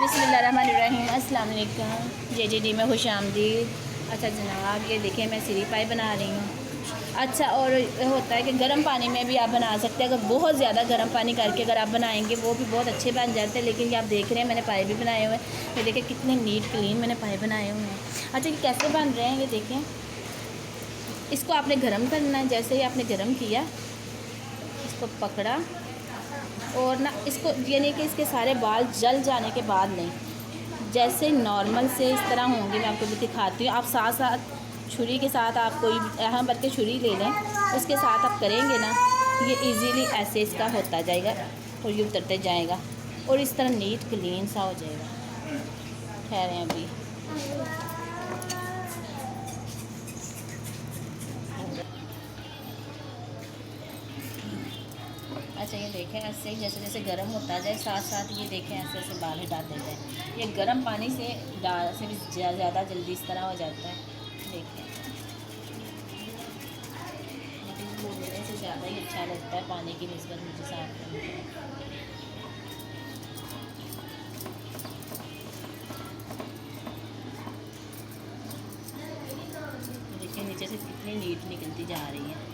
बिस्मिल्लाहिर्रहमानिर्रहीम, अस्सलाम वालेकुम। JJD में खुश आमदीद। अच्छा जनाब, ये देखें मैं सीरी पाई बना रही हूँ। अच्छा, और होता है कि गर्म पानी में भी आप बना सकते हैं। अगर बहुत ज़्यादा गर्म पानी करके अगर आप बनाएंगे वो भी बहुत अच्छे बन जाते हैं। लेकिन ये आप देख रहे हैं मैंने पाए भी बनाए हुए हैं। ये देखें कितने नीट क्लीन मैंने पाए बनाए हुए हैं। अच्छा, ये कैसे बन रहे हैं ये देखें। इसको आपने गर्म करना है। जैसे ही आपने गर्म किया, इसको पकड़ा और ना इसको, यानी कि इसके सारे बाल जल जाने के बाद नहीं, जैसे नॉर्मल से इस तरह होंगे। मैं आपको भी दिखाती हूँ। आप साथ साथ छुरी के साथ आप कोई यहाँ पर के छुरी ले लें, उसके साथ आप करेंगे ना, ये इजीली ऐसे इसका होता जाएगा और ये उतरते जाएगा और इस तरह नीट क्लीन सा हो जाएगा। ठहरें अभी। अच्छा, ये देखें ऐसे ही जैसे जैसे गर्म होता जाए साथ साथ ये देखें ऐसे ऐसे बाल हटाते जाए। ये गर्म पानी से डाल से भी ज़्यादा जल्दी इस तरह हो जाता है। देखें, लेकिन भूनने से ज़्यादा ही अच्छा लगता है पानी की निस्बत मुझे साफ करना। देखिए नीचे से कितनी नीट निकलती जा रही है।